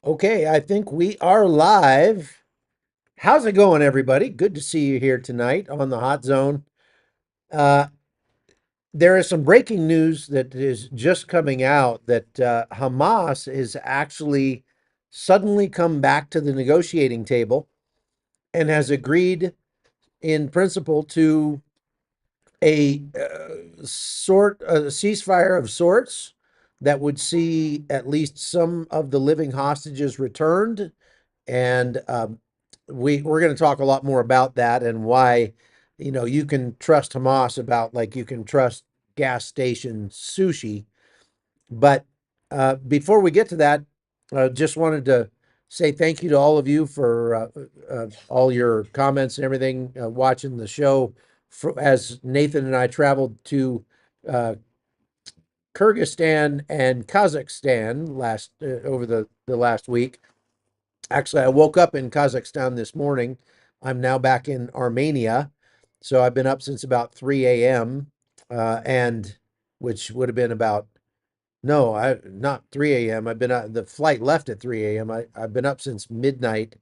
Okay, I think we are live. How's it going, everybody? Good to see you here tonight on the Hot Zone. Uh, there is some breaking news that is just coming out that Hamas is actually suddenly come back to the negotiating table and has agreed in principle to a ceasefire of sorts that would see at least some of the living hostages returned. And we're going to talk a lot more about that and why, you can trust Hamas about like you can trust gas station sushi. But before we get to that, I just wanted to say thank you to all of you for all your comments and everything, watching the show as Nathan and I traveled to uh, Kyrgyzstan and Kazakhstan last over the last week. Actually, I woke up in Kazakhstan this morning. I'm now back in Armenia. So I've been up since about 3 a.m. And which would have been about, no, I not 3 a.m. I've been the flight left at 3 a.m. I've been up since midnight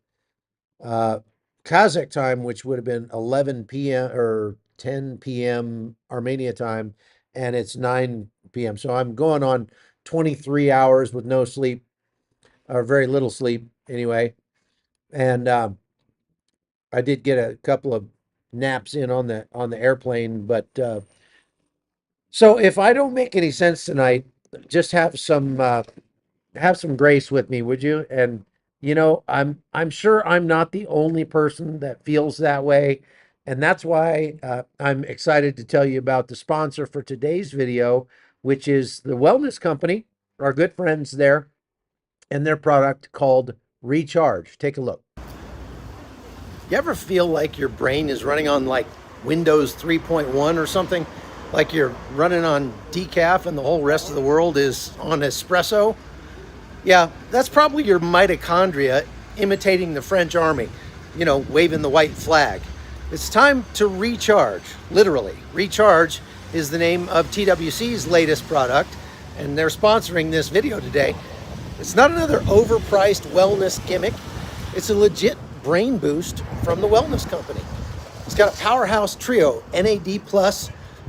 uh, Kazakh time, which would have been 11 p.m. or 10 p.m. Armenia time, and it's 9 p.m. So I'm going on 23 hours with no sleep or very little sleep anyway. And I did get a couple of naps in on the airplane, but so if I don't make any sense tonight, just have some grace with me, would you? And I'm sure I'm not the only person that feels that way, and that's why I'm excited to tell you about the sponsor for today's video, which is the wellness company, our good friends there, and their product called Recharge. Take a look. You ever feel like your brain is running on like Windows 3.1 or something? Like you're running on decaf and the whole rest of the world is on espresso? Yeah, that's probably your mitochondria imitating the French army, waving the white flag. It's time to recharge, literally. Recharge is the name of TWC's latest product, and they're sponsoring this video today. It's not another overpriced wellness gimmick. It's a legit brain boost from the wellness company. It's got a powerhouse trio, NAD+,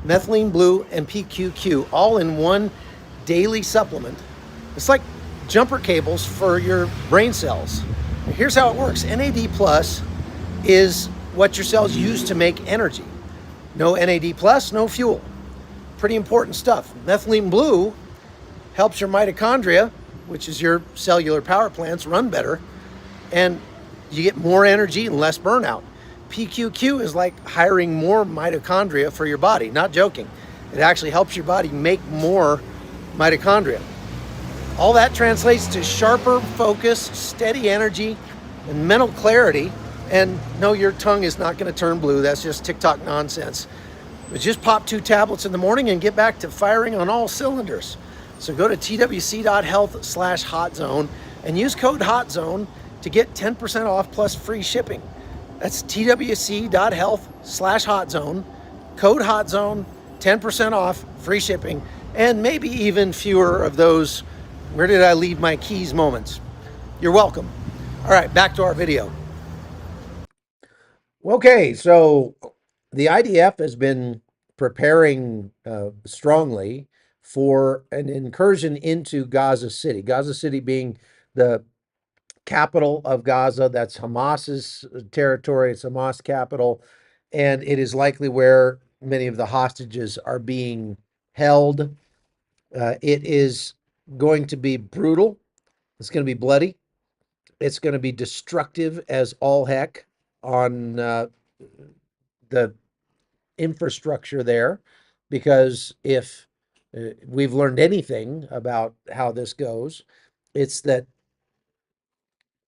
methylene blue, and PQQ, all in one daily supplement. It's like jumper cables for your brain cells. Here's how it works. NAD+ is what your cells use to make energy. No NAD+, no fuel. Pretty important stuff. Methylene blue helps your mitochondria, which is your cellular power plants, run better, and you get more energy and less burnout. PQQ is like hiring more mitochondria for your body. Not joking. It actually helps your body make more mitochondria. All that translates to sharper focus, steady energy, and mental clarity. And no, your tongue is not going to turn blue. That's just TikTok nonsense. But just pop 2 tablets in the morning and get back to firing on all cylinders. So go to twc.health/hotzone and use code HOTZONE to get 10% off plus free shipping. That's twc.health/hotzone, code HOTZONE, 10% off, free shipping, and maybe even fewer of those "where did I leave my keys" moments. You're welcome. All right, back to our video. Okay, so the IDF has been preparing strongly for an incursion into Gaza City. Gaza City being the capital of Gaza. That's Hamas's territory. It's Hamas capital, and it is likely where many of the hostages are being held. It is going to be brutal. It's going to be bloody. It's going to be destructive as all heck on the infrastructure there, because if we've learned anything about how this goes, it's that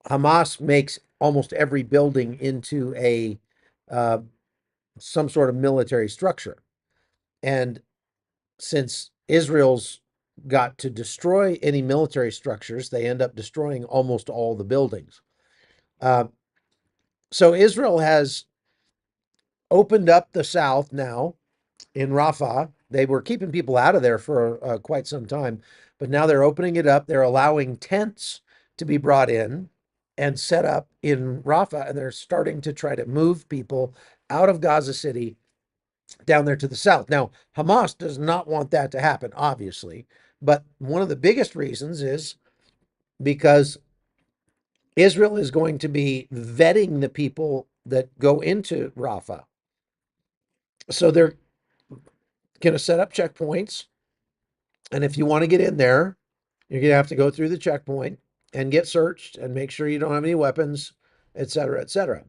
Hamas makes almost every building into a uh, some sort of military structure. And since Israel's got to destroy any military structures, they end up destroying almost all the buildings. Uh, so Israel has opened up the south now in Rafah. They were keeping people out of there for quite some time, but now they're opening it up. They're allowing tents to be brought in and set up in Rafah, and they're starting to try to move people out of Gaza City down there to the south. Now, Hamas does not want that to happen, obviously, but one of the biggest reasons is because Israel is going to be vetting the people that go into Rafah. So they're going to set up checkpoints. And if you want to get in there, you're going to have to go through the checkpoint and get searched and make sure you don't have any weapons, et cetera, et cetera.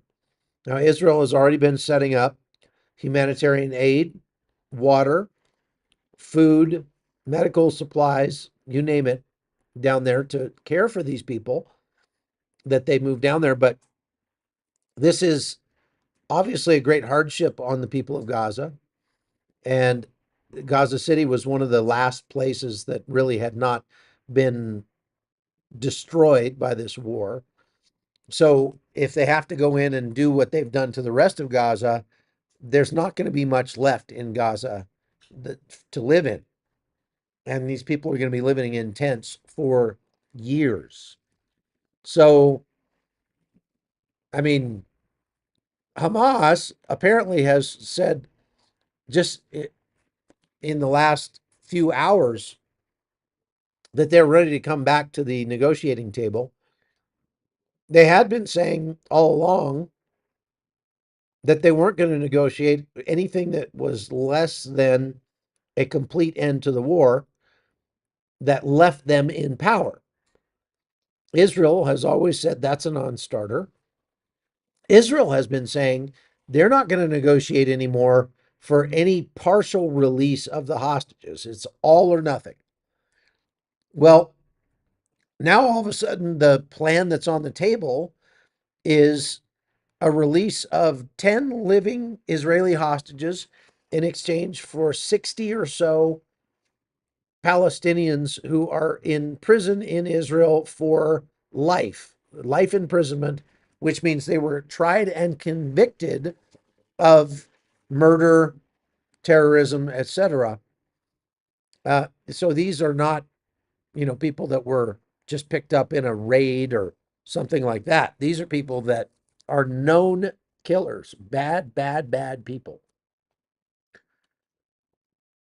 Now, Israel has already been setting up humanitarian aid, water, food, medical supplies, you name it, down there to care for these people that they move down there. But this is obviously a great hardship on the people of Gaza. And Gaza City was one of the last places that really had not been destroyed by this war. So if they have to go in and do what they've done to the rest of Gaza, there's not going to be much left in Gaza that, to live in. And these people are going to be living in tents for years. So, I mean, Hamas apparently has said just in the last few hours that they're ready to come back to the negotiating table. They had been saying all along that they weren't going to negotiate anything that was less than a complete end to the war that left them in power. Israel has always said that's a non starter. Israel has been saying they're not going to negotiate anymore for any partial release of the hostages. It's all or nothing. Well, now all of a sudden, the plan that's on the table is a release of 10 living Israeli hostages in exchange for 60 or so Palestinians who are in prison in Israel for life imprisonment, which means they were tried and convicted of murder, terrorism, etc. So these are not, people that were just picked up in a raid or something like that. These are people that are known killers, bad, bad, bad people.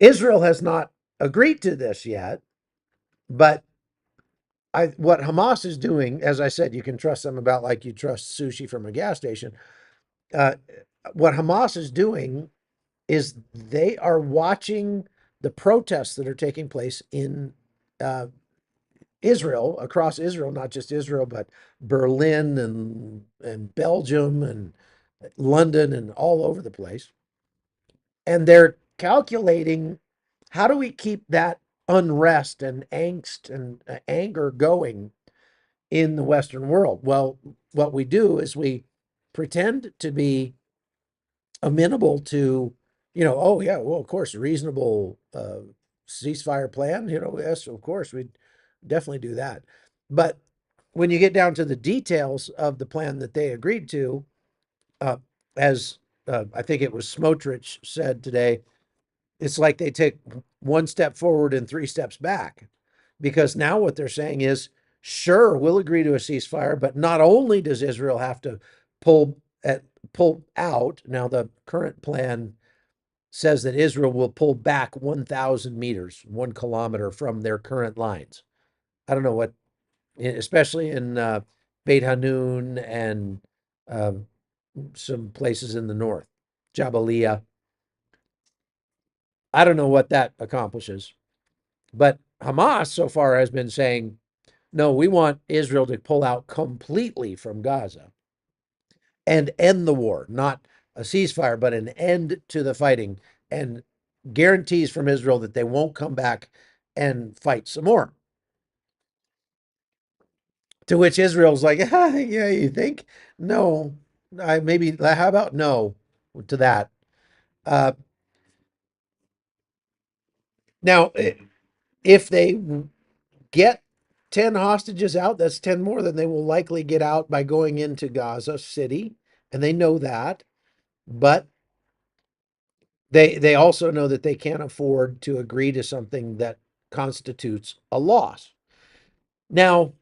Israel has not agreed to this yet, but what Hamas is doing, as I said, you can trust them about like you trust sushi from a gas station. Uh, what Hamas is doing is they are watching the protests that are taking place in uh, Israel, across Israel, not just Israel, but Berlin and Belgium and London and all over the place. And they're calculating, how do we keep that unrest and angst and anger going in the Western world? Well, what we do is we pretend to be amenable to, oh yeah, well, of course, reasonable ceasefire plan, yes, of course, we'd definitely do that. But when you get down to the details of the plan that they agreed to, uh, as I think it was Smotrich said today, it's like they take one step forward and three steps back, because now what they're saying is, sure, we'll agree to a ceasefire, but not only does Israel have to pull pull out. Now the current plan says that Israel will pull back 1,000 meters, 1 kilometer from their current lines. I don't know what, especially in Beit Hanun and uh, some places in the north, Jabalia. I don't know what that accomplishes. But Hamas so far has been saying, no, we want Israel to pull out completely from Gaza and end the war, not a ceasefire, but an end to the fighting, and guarantees from Israel that they won't come back and fight some more. To which Israel's like, yeah, you think? No, maybe, how about no to that? Uh, Now, if they get 10 hostages out, that's 10 more than they will likely get out by going into Gaza City. And they know that. But they also know that they can't afford to agree to something that constitutes a loss. Now,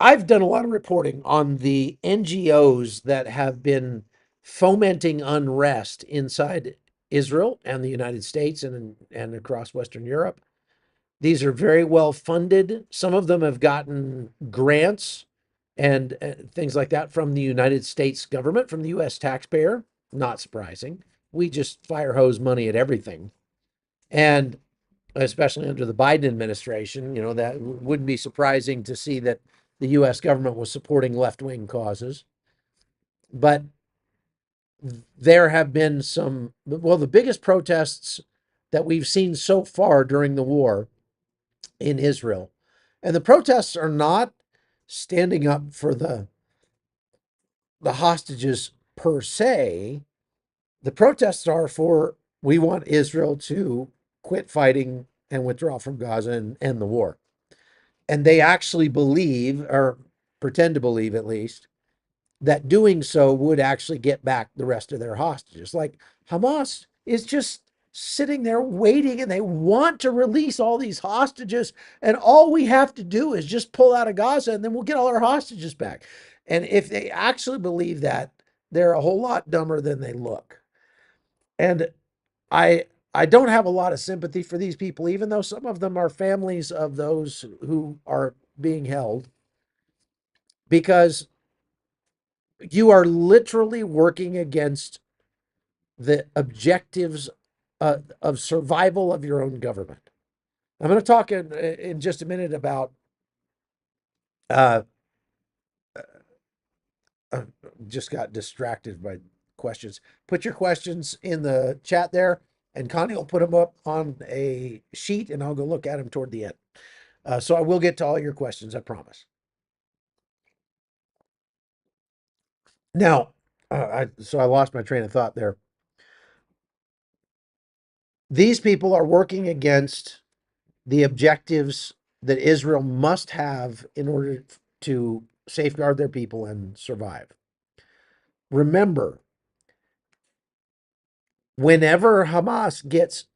I've done a lot of reporting on the NGOs that have been fomenting unrest inside Israel and the United States and across Western Europe. These are very well funded. Some of them have gotten grants and things like that from the United States government, from the US taxpayer. Not surprising. We just fire hose money at everything. And especially under the Biden administration, that wouldn't be surprising to see that the US government was supporting left wing causes. But there have been the biggest protests that we've seen so far during the war in Israel. And the protests are not standing up for the hostages per se. The protests are for, we want Israel to quit fighting and withdraw from Gaza and end the war. And they actually believe, or pretend to believe at least, that doing so would actually get back the rest of their hostages. Like Hamas is just sitting there waiting and they want to release all these hostages. And all we have to do is just pull out of Gaza and then we'll get all our hostages back. And if they actually believe that, they're a whole lot dumber than they look. And I I don't have a lot of sympathy for these people, even though some of them are families of those who are being held, because you are literally working against the objectives of survival of your own government. I'm going to talk in just a minute about uh, uh, just got distracted by questions. Put your questions in the chat there, and Connie will put them up on a sheet, and I'll go look at them toward the end. So I will get to all your questions, I promise. Now, I lost my train of thought there. These people are working against the objectives that Israel must have in order to safeguard their people and survive. Remember, whenever Hamas gets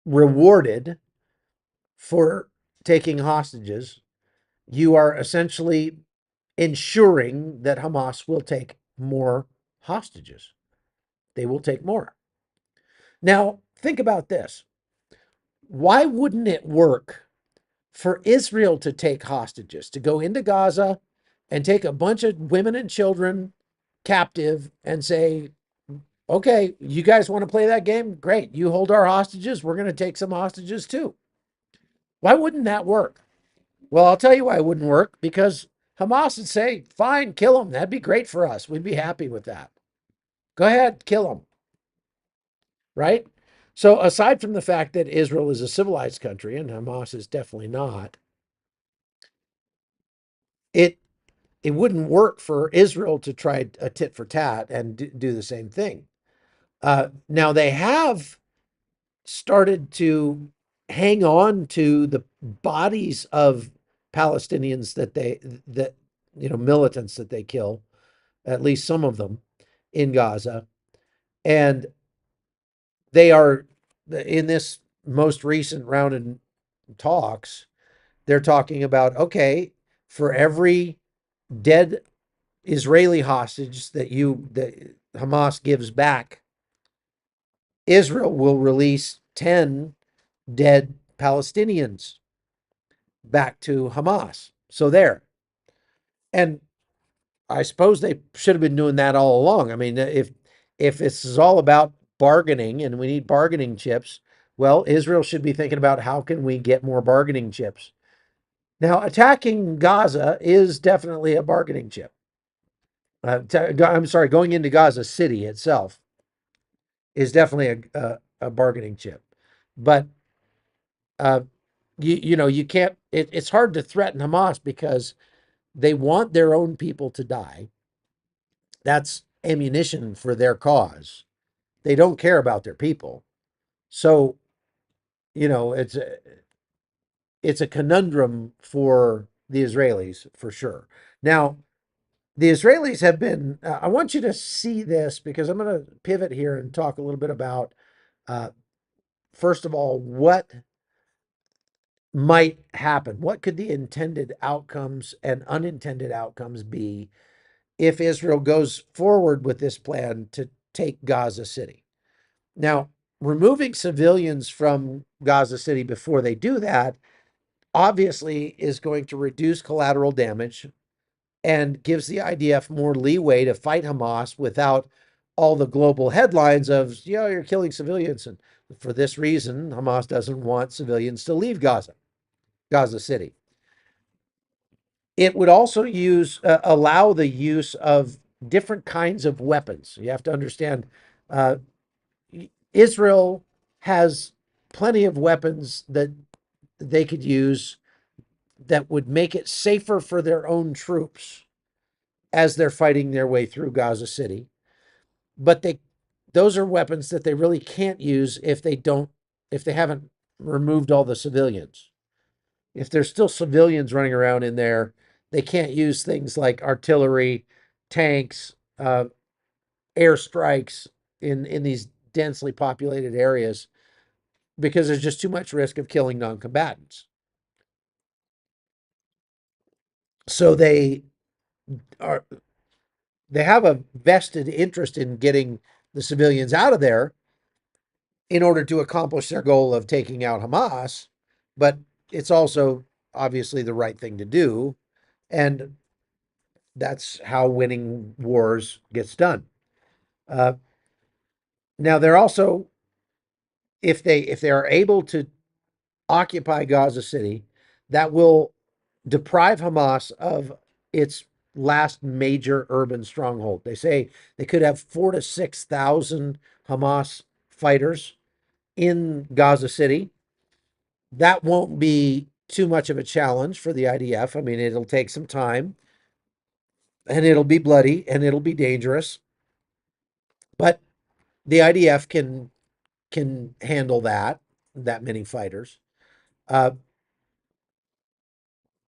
rewarded for taking hostages, you are essentially ensuring that Hamas will take more hostages. They will take more. Now, think about this. Why wouldn't it work for Israel to take hostages, to go into Gaza and take a bunch of women and children captive and say, okay, you guys want to play that game? Great. You hold our hostages. We're going to take some hostages too. Why wouldn't that work? Well, I'll tell you why it wouldn't work, because Hamas would say, fine, kill them. That'd be great for us. We'd be happy with that. Go ahead, kill them. Right? So, aside from the fact that Israel is a civilized country and Hamas is definitely not, it it wouldn't work for Israel to try a tit for tat and do the same thing. Now they have started to hang on to the bodies of Palestinians that militants that they kill, at least some of them in Gaza, and they are in this most recent round of talks. They're talking about, okay, for every dead Israeli hostage that Hamas gives back, Israel will release 10 dead Palestinians back to Hamas. So there. And I suppose they should have been doing that all along. I mean, if this is all about bargaining and we need bargaining chips, well, Israel should be thinking about how can we get more bargaining chips. Now, attacking Gaza is definitely a bargaining chip. I'm sorry, going into Gaza City itself is definitely a bargaining chip. But uh, you can't. It's hard to threaten Hamas because they want their own people to die. That's ammunition for their cause. They don't care about their people. So it's a conundrum for the Israelis for sure. Now, the Israelis have been. I want you to see this because I'm going to pivot here and talk a little bit about, first of all, what might happen? What could the intended outcomes and unintended outcomes be if Israel goes forward with this plan to take Gaza City? Now, removing civilians from Gaza City before they do that obviously is going to reduce collateral damage and gives the IDF more leeway to fight Hamas without all the global headlines of, you're killing civilians. And for this reason, Hamas doesn't want civilians to leave Gaza City. It would also allow the use of different kinds of weapons. You have to understand, uh, Israel has plenty of weapons that they could use that would make it safer for their own troops as they're fighting their way through Gaza City. But those are weapons that they really can't use if they haven't removed all the civilians. If there's still civilians running around in there, they can't use things like artillery, tanks, airstrikes in these densely populated areas because there's just too much risk of killing non-combatants. So are they have a vested interest in getting the civilians out of there in order to accomplish their goal of taking out Hamas, but it's also obviously the right thing to do, and that's how winning wars gets done. Uh, Now they're also, if they are able to occupy Gaza City, that will deprive Hamas of its last major urban stronghold. They say they could have 4,000 to 6,000 Hamas fighters in Gaza City. That won't be too much of a challenge for the IDF. I mean, it'll take some time and it'll be bloody and it'll be dangerous, but the IDF can handle that many fighters. Uh,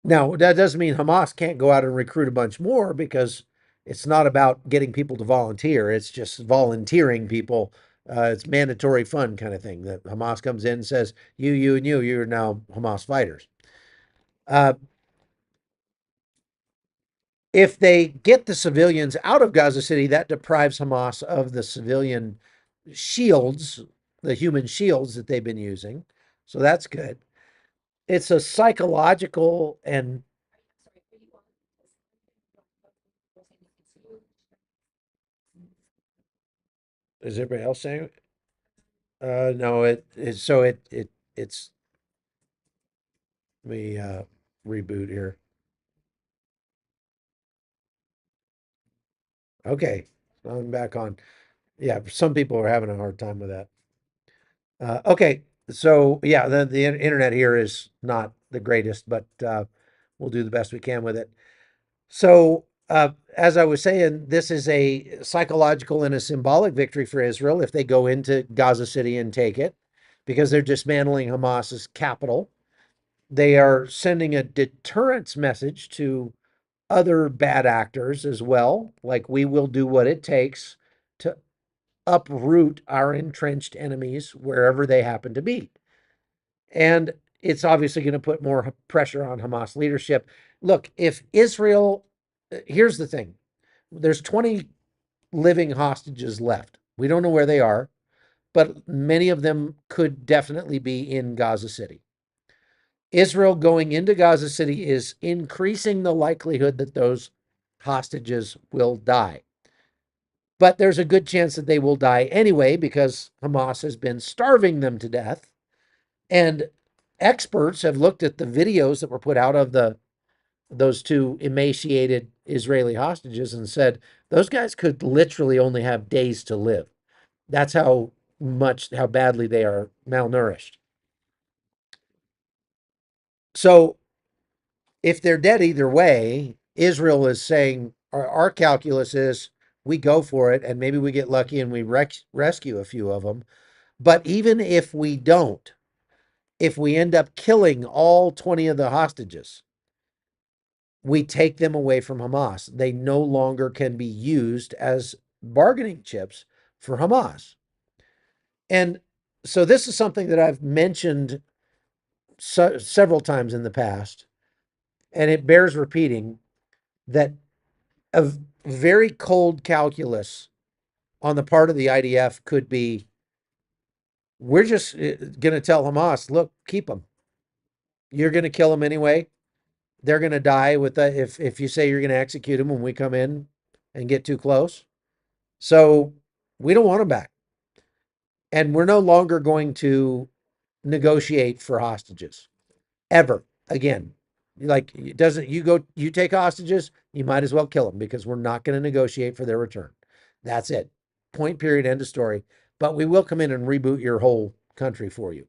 Now, that doesn't mean Hamas can't go out and recruit a bunch more because it's not about getting people to volunteer. It's just volunteering people. It's mandatory fun kind of thing that Hamas comes in and says, you, and you're now Hamas fighters. Uh, if they get the civilians out of Gaza City, that deprives Hamas of the civilian shields, the human shields that they've been using. So that's good. It's a psychological and is everybody else saying? No, it's let me reboot here. Okay, I'm back on. Yeah, some people are having a hard time with that. Okay, so yeah, the internet here is not the greatest, but we'll do the best we can with it. So, as I was saying, this is a psychological and a symbolic victory for Israel if they go into Gaza City and take it, because they're dismantling Hamas's capital. They are sending a deterrence message to other bad actors as well, like we will do what it takes to uproot our entrenched enemies wherever they happen to be. And it's obviously going to put more pressure on Hamas leadership. Look, if Israel, here's the thing, there's 20 living hostages left. We don't know where they are, but many of them could definitely be in Gaza City. Israel going into Gaza City is increasing the likelihood that those hostages will die. But there's a good chance that they will die anyway because Hamas has been starving them to death. And experts have looked at the videos that were put out of those two emaciated Israeli hostages and said those guys could literally only have days to live. That's how badly they are malnourished. So if they're dead either way, Israel is saying our calculus is we go for it and maybe we get lucky and we rescue a few of them. But even if we don't, if we end up killing all 20 of the hostages, we take them away from Hamas. They no longer can be used as bargaining chips for Hamas. And so this is something that I've mentioned several times in the past, and it bears repeating that a very cold calculus on the part of the IDF could be, we're just going to tell Hamas, look, keep them. You're going to kill them anyway. They're going to die with the, if you say you're going to execute them when we come in and get too close. So we don't want them back. And we're no longer going to negotiate for hostages ever again. Like, it doesn't, you take hostages, you might as well kill them because we're not going to negotiate for their return. That's it. Point, period, end of story. But we will come in and reboot your whole country for you.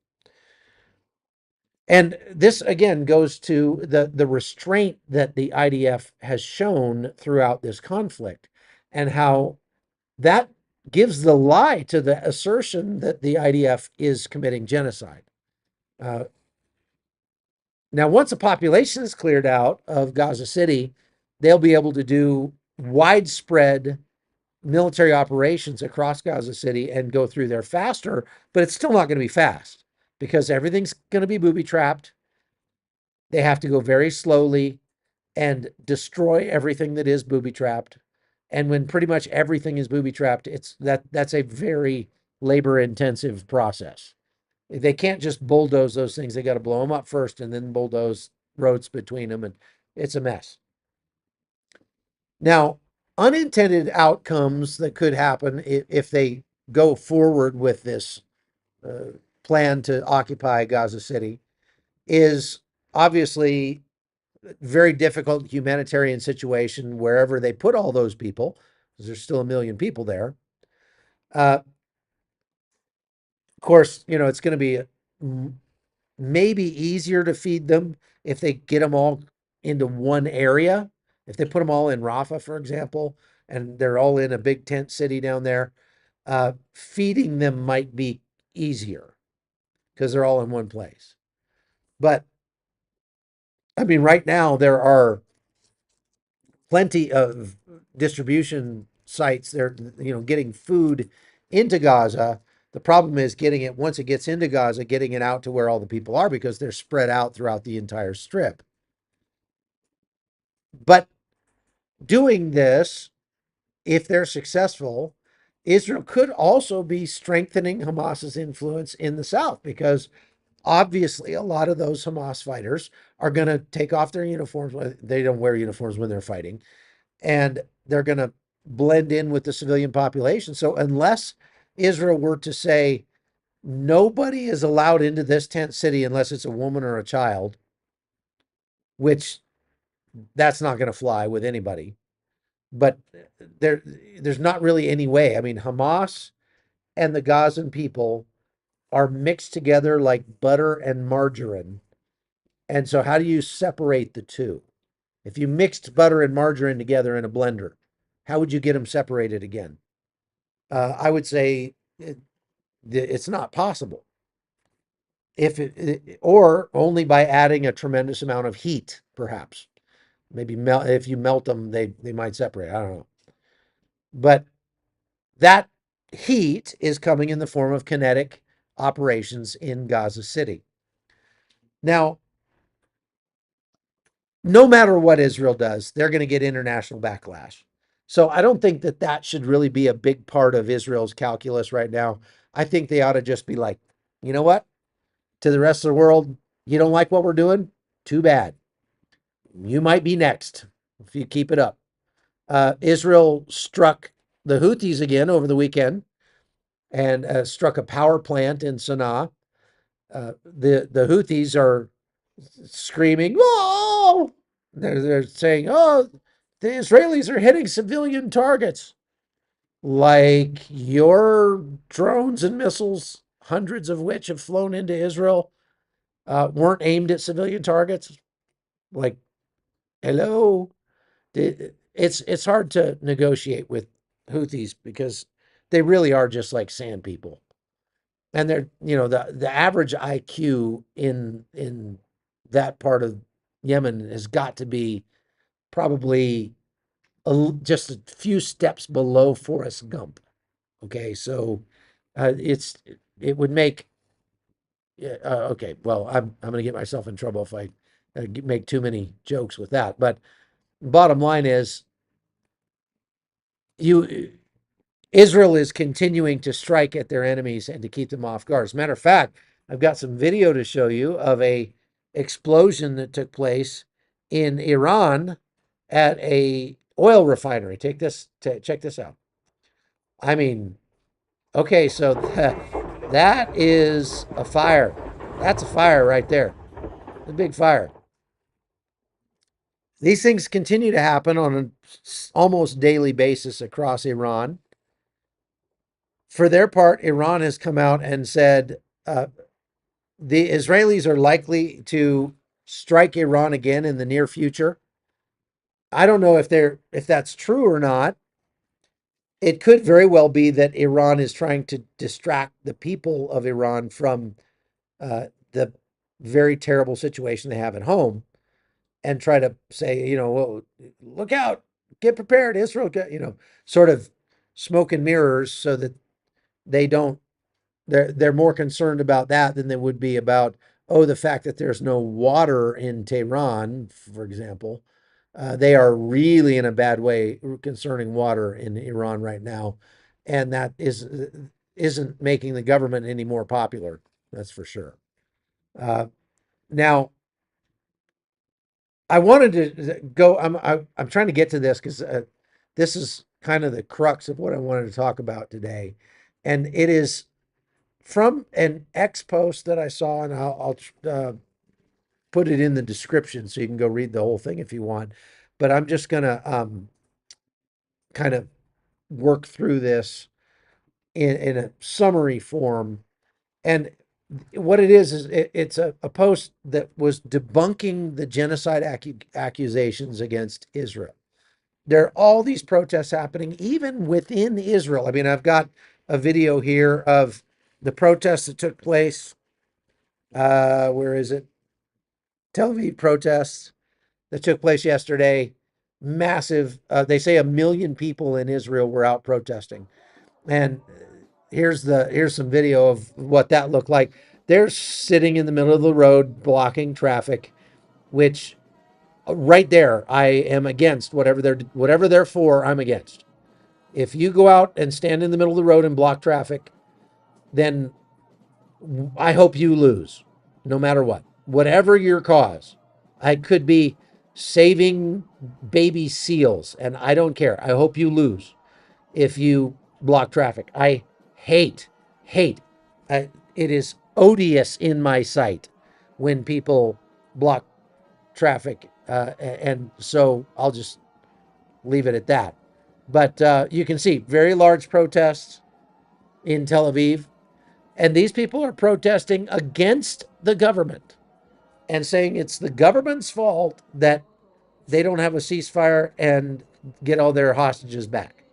And this again goes to the restraint that the IDF has shown throughout this conflict, and how that gives the lie to the assertion that the IDF is committing genocide. Uh, Now, once a population is cleared out of Gaza City, they'll be able to do widespread military operations across Gaza City and go through there faster, but it's still not going to be fast because everything's going to be booby trapped. They have to go very slowly and destroy everything that is booby trapped. And when pretty much everything is booby trapped, that's a very labor intensive process. They can't just bulldoze those things. They got to blow them up first and then bulldoze roads between them, and it's a mess. Now, unintended outcomes that could happen if they go forward with this plan to occupy Gaza City is obviously very difficult humanitarian situation wherever they put all those people, because there's still 1 million people there. Of course, it's going to be maybe easier to feed them if they get them all into one area. If they put them all in Rafah, for example, and they're all in a big tent city down there, feeding them might be easier because they're all in one place. But I mean, right now there are plenty of distribution sites. They're, getting food into Gaza. The problem is getting it, once it gets into Gaza, getting it out to where all the people are, because they're spread out throughout the entire strip. But doing this, if they're successful, Israel could also be strengthening Hamas's influence in the south, because obviously a lot of those Hamas fighters are going to take off their uniforms. They don't wear uniforms when they're fighting, and they're going to blend in with the civilian population. So unless Israel were to say nobody is allowed into this tent city unless it's a woman or a child, which that's not going to fly with anybody, but there's not really any way. I mean, Hamas and the Gazan people are mixed together like butter and margarine. And so how do you separate the two? If you mixed butter and margarine together in a blender, how would you get them separated again? I would say it's not possible. Or only by adding a tremendous amount of heat, perhaps. Maybe if you melt them, they might separate. I don't know. But that heat is coming in the form of kinetic operations in Gaza City. Now, no matter what Israel does, they're going to get international backlash. So I don't think that should really be a big part of Israel's calculus right now. I think they ought to just be like, you know what? To the rest of the world, you don't like what we're doing? Too bad. You might be next if you keep it up. Israel struck the Houthis again over the weekend, and struck a power plant in Sanaa. The Houthis are screaming, "Oh!" They're saying, "Oh, the Israelis are hitting civilian targets." Like, your drones and missiles, hundreds of which have flown into Israel, weren't aimed at civilian targets. Like, hello. It's hard to negotiate with Houthis because they really are just like sand people. And they're, the average IQ in that part of Yemen has got to be probably just a few steps below Forrest Gump. Okay, so it would make Yeah, okay. Well, I'm going to get myself in trouble if I make too many jokes with that. But bottom line is, you Israel is continuing to strike at their enemies and to keep them off guard. As a matter of fact, I've got some video to show you of a explosion that took place in Iran at a oil refinery. Check this out. I mean, okay, so that is a fire. That's a fire right there. A big fire. These things continue to happen on an almost daily basis across Iran. For their part, Iran has come out and said the Israelis are likely to strike Iran again in the near future. I don't know if that's true or not. It could very well be that Iran is trying to distract the people of Iran from the very terrible situation they have at home, and try to say, well, look out, get prepared, Israel, sort of smoke and mirrors, so that they don't. They're more concerned about that than they would be about, oh, the fact that there's no water in Tehran, for example. They are really in a bad way concerning water in Iran right now, and that isn't making the government any more popular. That's for sure. Now, I wanted to go. I'm trying to get to this because this is kind of the crux of what I wanted to talk about today, and it is from an X post that I saw, and I'll put it in the description so you can go read the whole thing if you want. But I'm just gonna kind of work through this in a summary form. And what it is it's a post that was debunking the genocide accusations against Israel. There are all these protests happening, even within Israel. I mean, I've got a video here of the protests that took place. Where is it? Tel Aviv protests that took place yesterday. Massive. They say 1 million people in Israel were out protesting, and here's some video of what that looked like. They're sitting in the middle of the road, blocking traffic, which right there, I am against whatever they're for. I'm against. If you go out and stand in the middle of the road and block traffic, then I hope you lose, no matter what. Whatever your cause, I could be saving baby seals, and I don't care. I hope you lose if you block traffic. I hate, hate. It is odious in my sight when people block traffic, and so I'll just leave it at that. But you can see very large protests in Tel Aviv. And these people are protesting against the government and saying it's the government's fault that they don't have a ceasefire and get all their hostages back,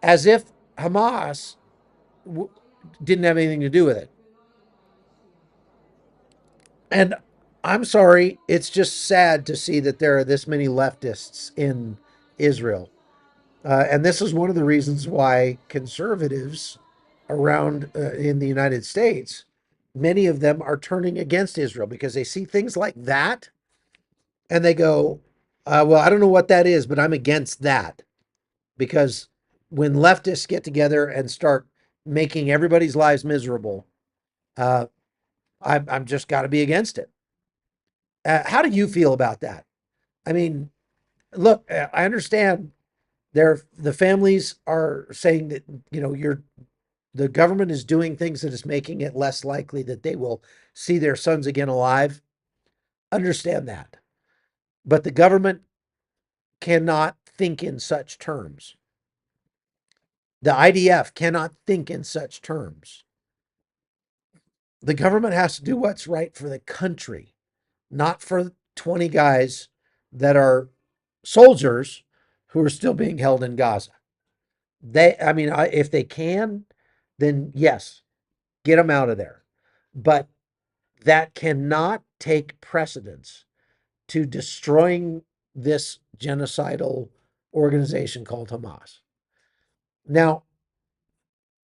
as if Hamas didn't have anything to do with it. And I'm sorry, it's just sad to see that there are this many leftists in Israel. And this is one of the reasons why conservatives around in the United States, many of them are turning against Israel because they see things like that and they go, well, I don't know what that is, but I'm against that. Because when leftists get together and start making everybody's lives miserable, uh, I'm just got to be against it. How do you feel about that? I mean, look, I understand the families are saying that, the government is doing things that is making it less likely that they will see their sons again alive. Understand that. But the government cannot think in such terms. The IDF cannot think in such terms. The government has to do what's right for the country, not for 20 guys that are soldiers who are still being held in Gaza. I mean, if they can, then yes, get them out of there. But that cannot take precedence to destroying this genocidal organization called Hamas. Now,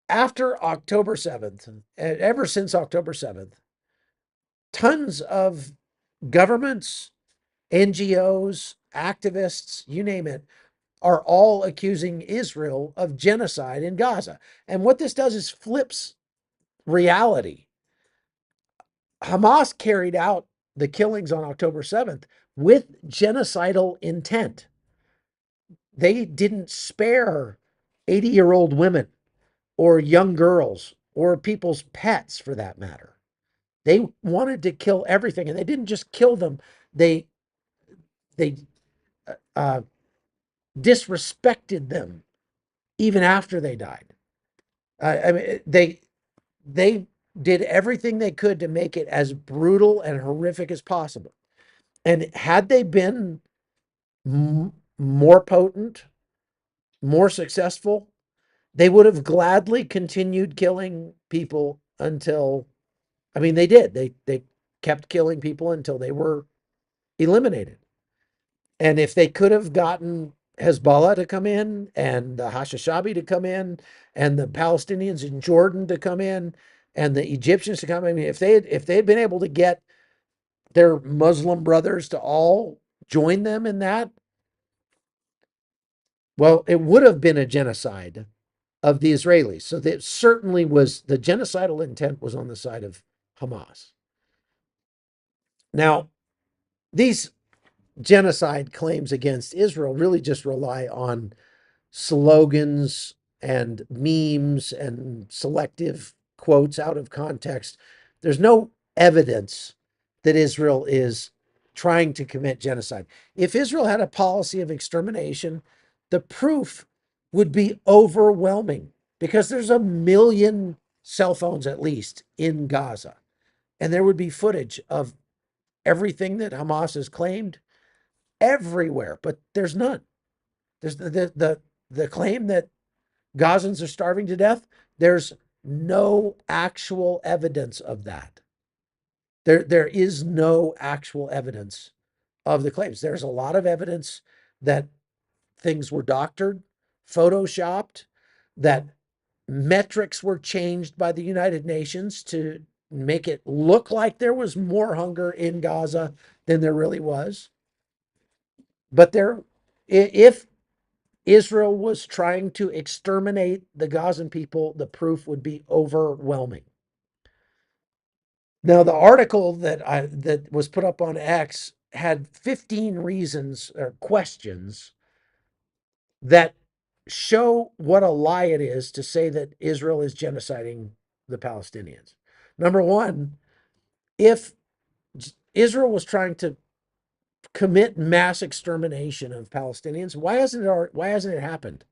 after October 7th, ever since October 7th, tons of governments, NGOs, activists, you name it, are all accusing Israel of genocide in Gaza. And what this does is flips reality. Hamas carried out the killings on October 7th with genocidal intent. They didn't spare 80-year-old women or young girls or people's pets for that matter. They wanted to kill everything, and they didn't just kill them. They uh, disrespected them even after they died. I mean, they did everything they could to make it as brutal and horrific as possible. And had they been more potent, more successful, they would have gladly continued killing people until, I mean, they did. They kept killing people until they were eliminated. And if they could have gotten Hezbollah to come in and the Hashishabi to come in and the Palestinians in Jordan to come in and the Egyptians to come in, I mean, if they had been able to get their Muslim brothers to all join them in that, well, it would have been a genocide of the Israelis. So that certainly was, the genocidal intent was on the side of Hamas. Now, these genocide claims against Israel really just rely on slogans and memes and selective quotes out of context. There's no evidence that Israel is trying to commit genocide. If Israel had a policy of extermination, the proof would be overwhelming because there's 1 million cell phones at least in Gaza. And there would be footage of everything that Hamas has claimed everywhere, but there's none. There's the claim that Gazans are starving to death. There's no actual evidence of that. There is no actual evidence of the claims. There's a lot of evidence that things were doctored, photoshopped, that metrics were changed by the United Nations to make it look like there was more hunger in Gaza than there really was. But if Israel was trying to exterminate the Gazan people, the proof would be overwhelming. Now, the article that was put up on X had 15 reasons or questions that show what a lie it is to say that Israel is genociding the Palestinians. Number one, if Israel was trying to commit mass extermination of Palestinians, why hasn't it happened?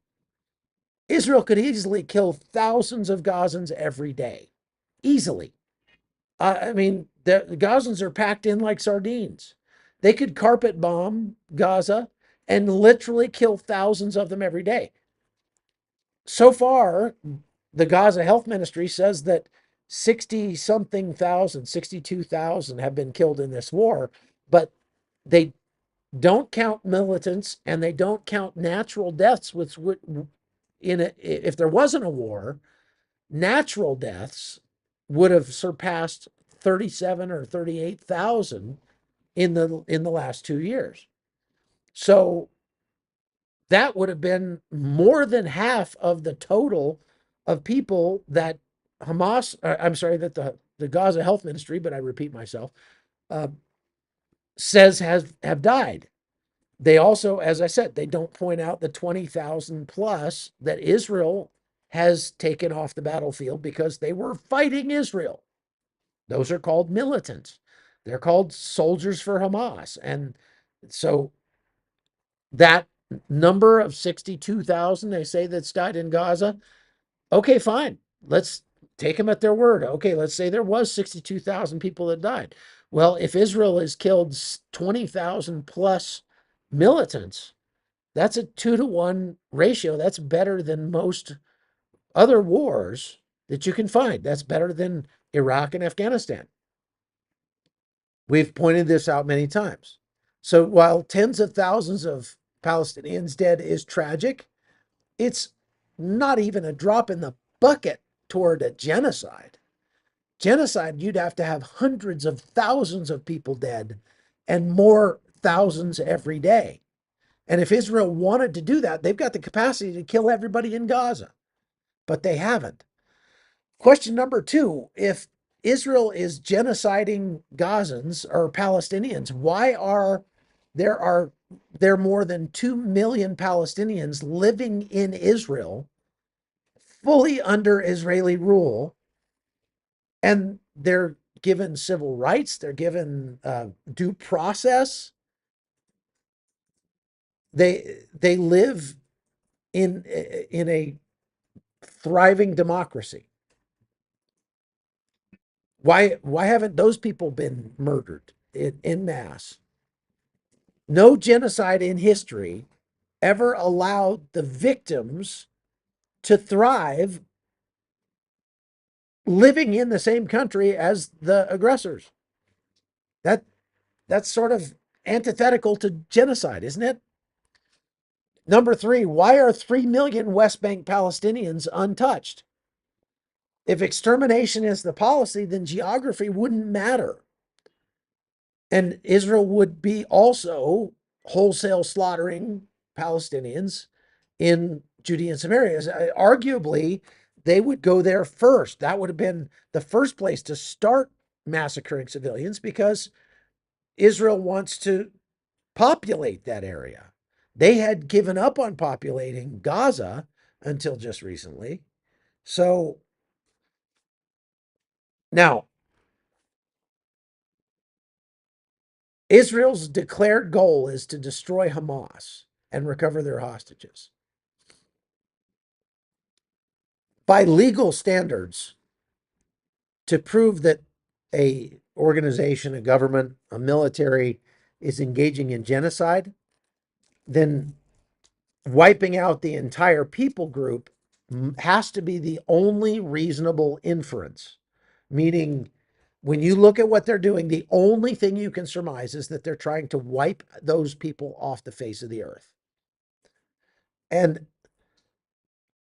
Israel could easily kill thousands of Gazans every day. Easily. I mean, the Gazans are packed in like sardines. They could carpet bomb Gaza and literally kill thousands of them every day. So far, the Gaza Health Ministry says that 60 something thousand, 62,000 have been killed in this war, but they don't count militants and they don't count natural deaths, which would, if there wasn't a war, natural deaths would have surpassed 37 or 38,000 in the last 2 years. So that would have been more than half of the total of people that Hamas, I'm sorry, that the Gaza Health Ministry, but I repeat myself, uh, says have died. They also, as I said, they don't point out the 20,000 plus that Israel has taken off the battlefield because they were fighting Israel. Those are called militants. They're called soldiers for Hamas. And so that number of 62,000 they say that's died in Gaza, okay, fine. Let's take them at their word. Okay, let's say there was 62,000 people that died. Well, if Israel has killed 20,000 plus militants, that's a 2-to-1 ratio. That's better than most other wars that you can find. That's better than Iraq and Afghanistan. We've pointed this out many times. So while tens of thousands of Palestinians dead is tragic, it's not even a drop in the bucket toward a genocide. Genocide, you'd have to have hundreds of thousands of people dead and more thousands every day. And if Israel wanted to do that, they've got the capacity to kill everybody in Gaza, but they haven't. Question number two, if Israel is genociding Gazans or Palestinians, why are there more than 2 million Palestinians living in Israel fully under Israeli rule, and they're given civil rights, they're given due process, they live in a thriving democracy. Why haven't those people been murdered in mass? No genocide in history ever allowed the victims to thrive living in the same country as the aggressors. That's sort of antithetical to genocide, isn't it? Number three, why are 3 million West Bank Palestinians untouched? If extermination is the policy, then geography wouldn't matter. And Israel would be also wholesale slaughtering Palestinians in Judea and Samaria. Arguably, they would go there first. That would have been the first place to start massacring civilians because Israel wants to populate that area. They had given up on populating Gaza until just recently. So now, Israel's declared goal is to destroy Hamas and recover their hostages. By legal standards, to prove that a organization, a government, a military is engaging in genocide, then wiping out the entire people group has to be the only reasonable inference. Meaning, when you look at what they're doing, the only thing you can surmise is that they're trying to wipe those people off the face of the earth. And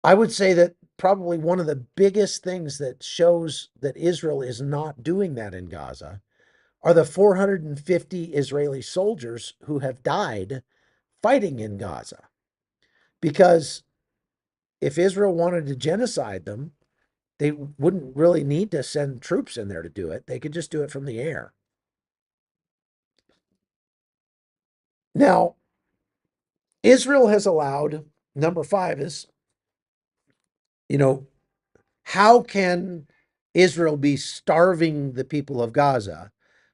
I would say that probably one of the biggest things that shows that Israel is not doing that in Gaza are the 450 Israeli soldiers who have died fighting in Gaza. Because if Israel wanted to genocide them, they wouldn't really need to send troops in there to do it. They could just do it from the air. Now, Israel has allowed, number five is, how can Israel be starving the people of Gaza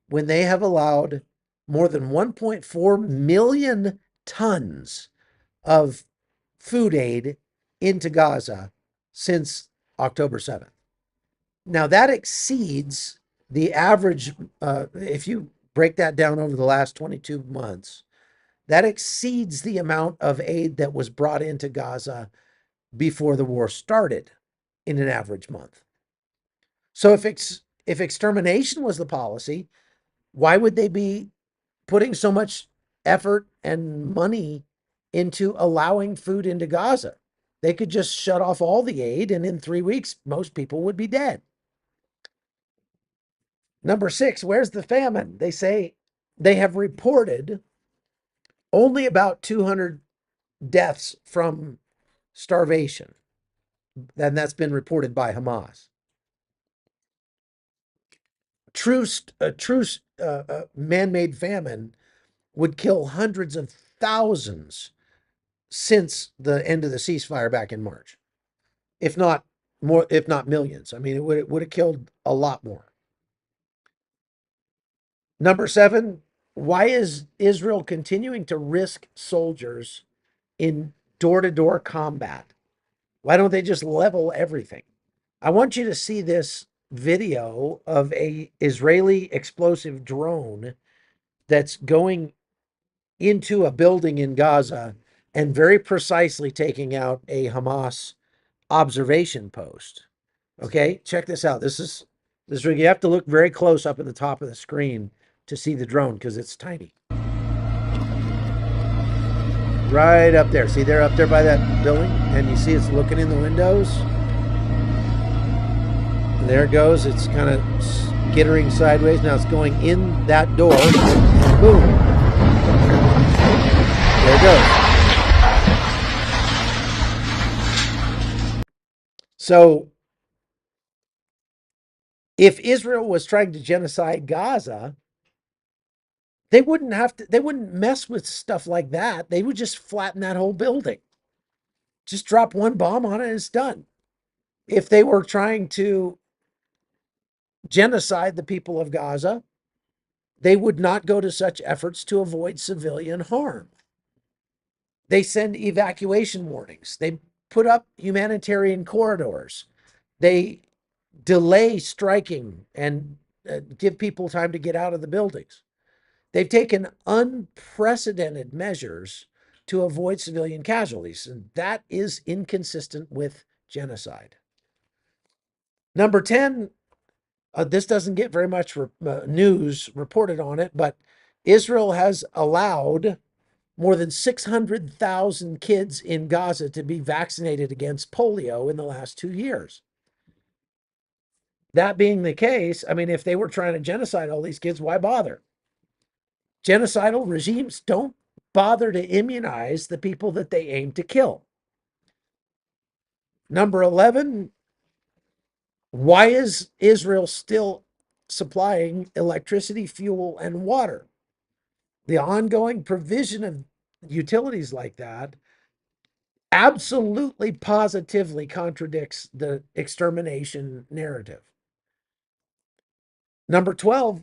when they have allowed more than 1.4 million tons of food aid into Gaza since October 7th? Now, that exceeds the average, if you break that down over the last 22 months, that exceeds the amount of aid that was brought into Gaza before the war started in an average month. So if extermination was the policy, why would they be putting so much effort and money into allowing food into Gaza? They could just shut off all the aid, and in 3 weeks, most people would be dead. Number six, where's the famine? They say they have reported only about 200 deaths from starvation. And that's been reported by Hamas. True man-made famine would kill hundreds of thousands since the end of the ceasefire back in March, if not more, if not millions. I mean, it would have killed a lot more. Number seven, why is Israel continuing to risk soldiers in door-to-door combat? Why don't they just level everything? I want you to see this video of a Israeli explosive drone that's going into a building in Gaza and very precisely taking out a Hamas observation post. Okay, check this out. This is you have to look very close up at the top of the screen to see the drone because it's tiny. Right up there. See, they're up there by that building, and you see it's looking in the windows. there it goes. It's kind of skittering sideways. Now it's going in that door, and boom, there it goes. So if Israel was trying to genocide Gaza, they wouldn't mess with stuff like that. They would just flatten that whole building. Just drop one bomb on it and it's done. If they were trying to genocide the people of Gaza, they would not go to such efforts to avoid civilian harm. They send evacuation warnings. They put up humanitarian corridors. They delay striking and give people time to get out of the buildings. They've taken unprecedented measures to avoid civilian casualties, and that is inconsistent with genocide. Number 10, this doesn't get very much news reported on it, but Israel has allowed more than 600,000 kids in Gaza to be vaccinated against polio in the last 2 years. That being the case, I mean, if they were trying to genocide all these kids, why bother? Genocidal regimes don't bother to immunize the people that they aim to kill. Number 11, why is Israel still supplying electricity, fuel, and water? The ongoing provision of utilities like that absolutely positively contradicts the extermination narrative. Number 12,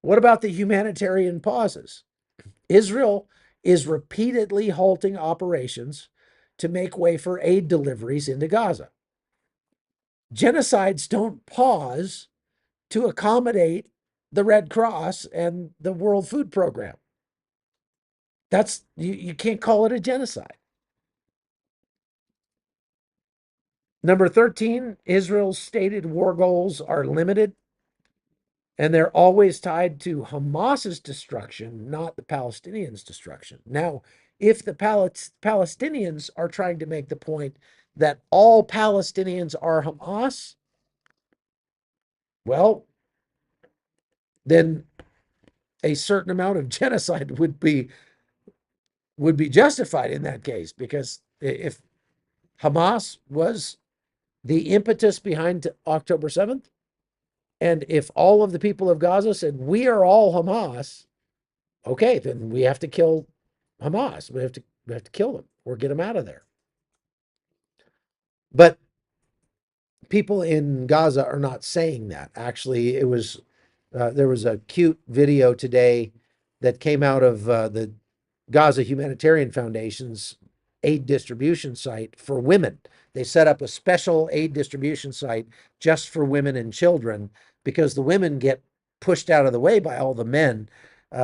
what about the humanitarian pauses? Israel is repeatedly halting operations to make way for aid deliveries into Gaza. Genocides don't pause to accommodate the Red Cross and the World Food Program. You can't call it a genocide. Number 13, Israel's stated war goals are limited, and they're always tied to Hamas's destruction, not the Palestinians' destruction. Now, if the Palestinians are trying to make the point that all Palestinians are Hamas, well, then a certain amount of genocide would be justified in that case, because if Hamas was the impetus behind October 7th, and if all of the people of Gaza said, we are all Hamas, okay, then we have to kill Hamas. We have to kill them or get them out of there. But people in Gaza are not saying that. Actually, there was a cute video today that came out of the Gaza Humanitarian Foundation's aid distribution site for women. They set up a special aid distribution site just for women and children, because the women get pushed out of the way by all the men,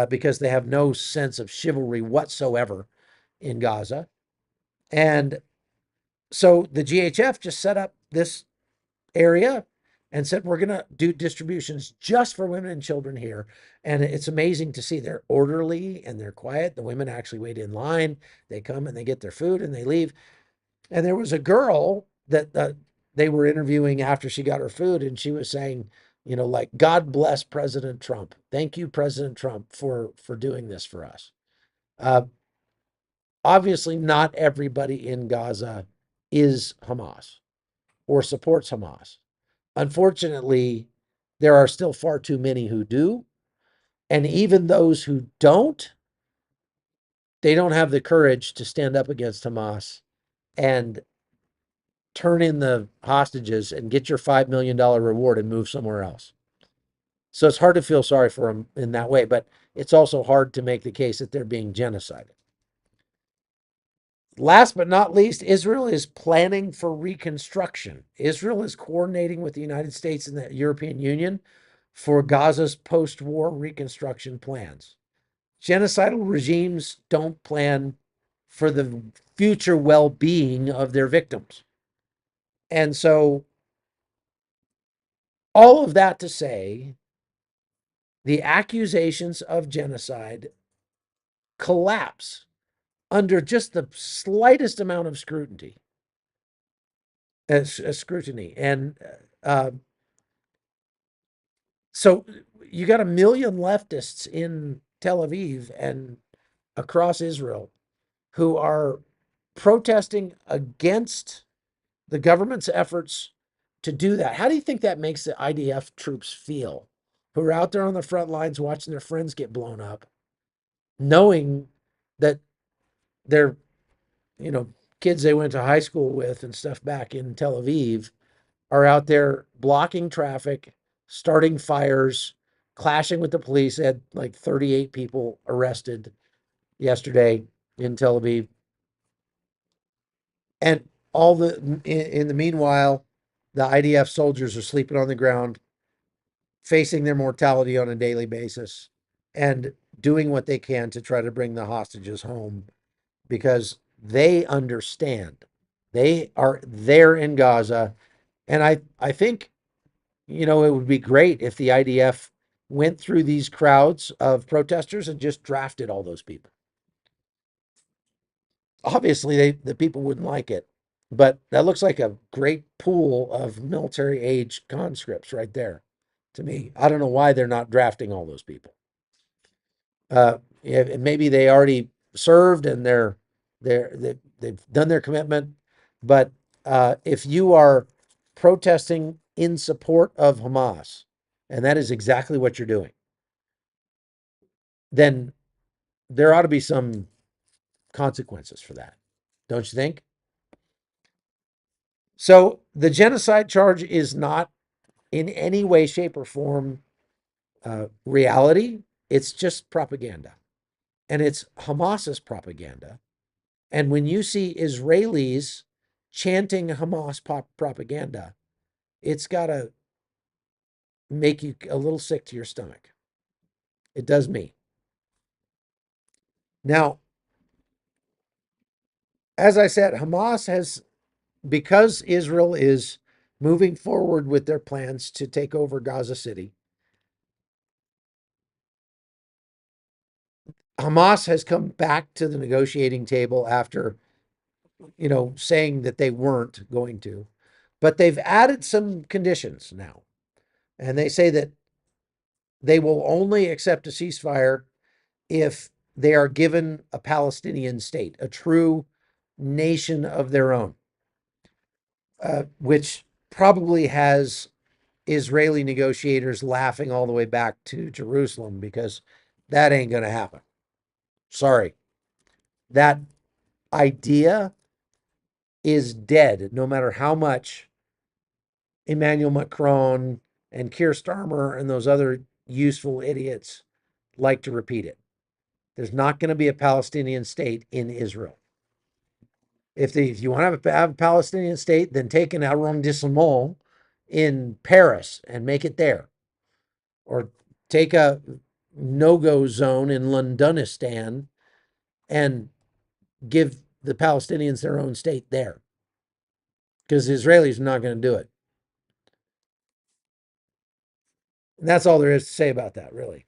because they have no sense of chivalry whatsoever in Gaza. And so the GHF just set up this area and said, we're going to do distributions just for women and children here. And it's amazing to see. They're orderly and they're quiet. The women actually wait in line. They come and they get their food and they leave. And there was a girl that they were interviewing after she got her food, and she was saying, like, God bless President Trump. Thank you, President Trump, for doing this for us. Obviously, not everybody in Gaza is Hamas or supports Hamas. Unfortunately, there are still far too many who do. And even those who don't, they don't have the courage to stand up against Hamas and turn in the hostages and get your $5 million reward and move somewhere else. So it's hard to feel sorry for them in that way, but it's also hard to make the case that they're being genocided. Last but not least, Israel is planning for reconstruction. Israel is coordinating with the United States and the European Union for Gaza's post-war reconstruction plans. Genocidal regimes don't plan for the future well-being of their victims. And so, all of that to say, the accusations of genocide collapse under just the slightest amount of scrutiny. And So you got a million leftists in Tel Aviv and across Israel who are protesting against the government's efforts to do that. How do you think that makes the IDF troops feel who are out there on the front lines watching their friends get blown up, knowing that their, you know, kids they went to high school with and stuff back in Tel Aviv are out there blocking traffic, starting fires, clashing with the police. They had like 38 people arrested yesterday in Tel Aviv. And all in the meanwhile, the IDF soldiers are sleeping on the ground, facing their mortality on a daily basis, and doing what they can to try to bring the hostages home because they understand. They are there in Gaza. And I think, it would be great if the IDF went through these crowds of protesters and just drafted all those people. Obviously, the people wouldn't like it, but that looks like a great pool of military age conscripts right there to me. I don't know why they're not drafting all those people. Yeah, maybe they already served and they've done their commitment, but if you are protesting in support of Hamas, and that is exactly what you're doing, then there ought to be some consequences for that, don't you think? So the genocide charge is not in any way, shape, or form reality. It's just propaganda, and it's Hamas's propaganda. And when you see Israelis chanting Hamas propaganda, it's got to make you a little sick to your stomach. It does me. Now, as I said, Hamas has, because Israel is moving forward with their plans to take over Gaza City, Hamas has come back to the negotiating table after, saying that they weren't going to, but they've added some conditions now. And they say that they will only accept a ceasefire if they are given a Palestinian state, a true nation of their own, which probably has Israeli negotiators laughing all the way back to Jerusalem because that ain't going to happen. Sorry. That idea is dead, no matter how much Emmanuel Macron and Keir Starmer and those other useful idiots like to repeat it. There's not going to be a Palestinian state in Israel. If you want to have a Palestinian state, then take an arrondissement in Paris and make it there, or take a no-go zone in Londonistan and give the Palestinians their own state there, because the Israelis are not going to do it. And that's all there is to say about that, really.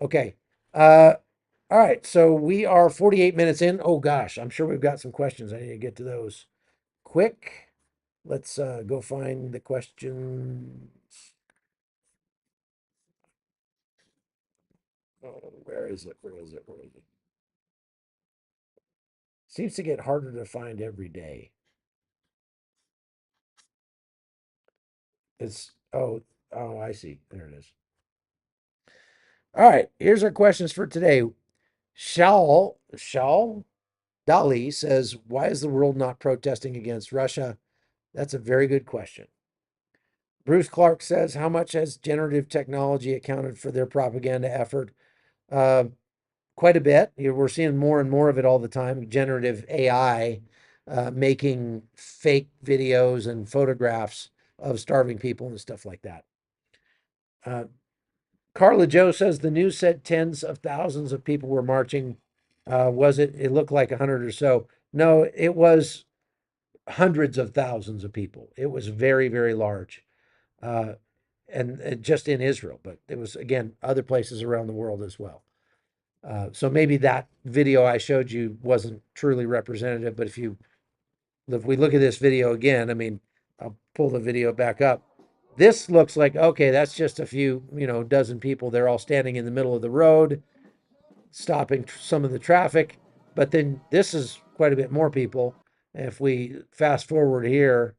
Okay. All right. So we are 48 minutes in. Oh gosh, I'm sure we've got some questions. I need to get to those quick. Let's go find the questions. Oh, where is it? Where is it? Where is it? Seems to get harder to find every day. It's oh, I see. There it is. All right. Here's our questions for today. Shal Dali says, "Why is the world not protesting against Russia?" That's a very good question. Bruce Clark says, "How much has generative technology accounted for their propaganda effort?" Uh, Quite a bit. We're seeing more and more of it all the time. Generative AI making fake videos and photographs of starving people and stuff like that. Uh, Carla Joe says the news said tens of thousands of people were marching. Was it? It looked like 100 or so. No, it was hundreds of thousands of people. It was very, very large. Uh, and just in Israel, but it was, again, other places around the world as well. So maybe that video I showed you wasn't truly representative, but if we look at this video again, I mean, I'll pull the video back up. This looks like, okay, that's just a few, dozen people. They're all standing in the middle of the road, stopping some of the traffic. But then this is quite a bit more people. And if we fast forward here,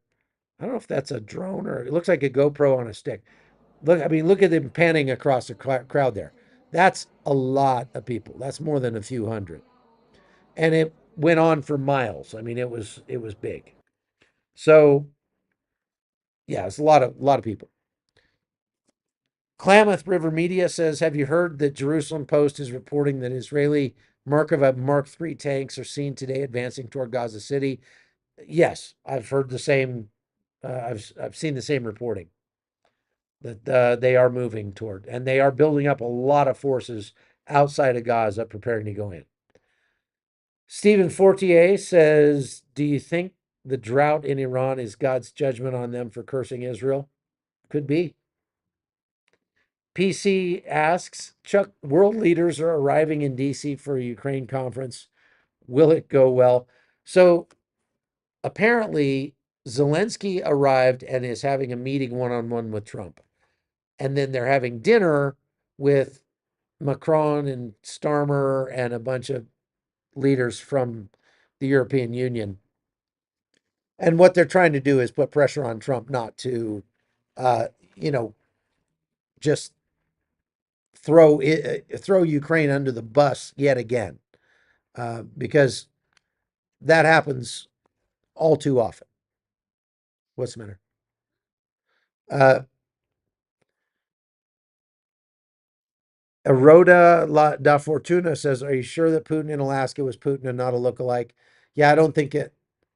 I don't know if that's a drone or it looks like a GoPro on a stick. Look, I mean, look at them panning across the crowd there. That's a lot of people. That's more than a few hundred. And it went on for miles. I mean, it was big. So yeah, it's a lot of people. Klamath River Media says, have you heard that Jerusalem Post is reporting that Israeli Merkava Mark III tanks are seen today advancing toward Gaza City? Yes, I've heard the same. I've seen the same reporting that they are moving toward, and they are building up a lot of forces outside of Gaza, preparing to go in. Stephen Fortier says, do you think the drought in Iran is God's judgment on them for cursing Israel? Could be. PC asks, Chuck, world leaders are arriving in DC for a Ukraine conference. Will it go well? So apparently, Zelensky arrived and is having a meeting one on one with Trump. And then they're having dinner with Macron and Starmer and a bunch of leaders from the European Union. And what they're trying to do is put pressure on Trump not to, uh, you know, just throw Ukraine under the bus yet again, because that happens all too often. What's the matter? Uh, Eroda da Fortuna says, "Are you sure that Putin in Alaska was Putin and not a lookalike?" Yeah, I don't think it.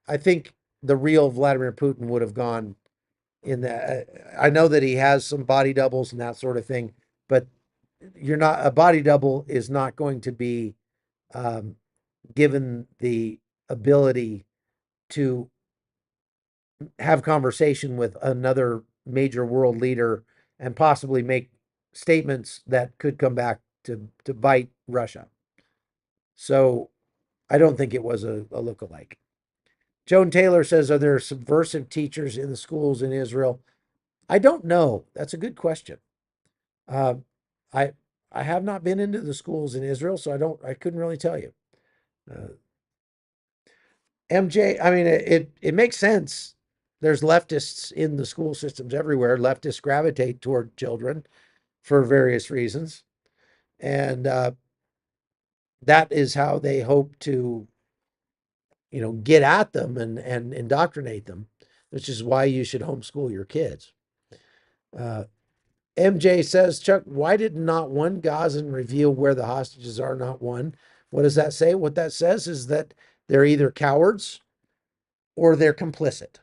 I think the real Vladimir Putin would have gone in that. I know that he has some body doubles and that sort of thing, but you're not a body double is not going to be um, given the ability to have conversation with another major world leader and possibly make statements that could come back to bite Russia. So I don't think it was a lookalike. Joan Taylor says, are there subversive teachers in the schools in Israel? I don't know. That's a good question. Uh, I I have not been into the schools in Israel, so I couldn't really tell you. Uh, MJ, I mean, it makes sense. There's leftists in the school systems everywhere. Leftists gravitate toward children for various reasons, and that is how they hope to, get at them and indoctrinate them, which is why you should homeschool your kids. Uh, MJ says, Chuck, why did not one Gazan reveal where the hostages are? Not one. What does that say? What that says is that they're either cowards or they're complicit.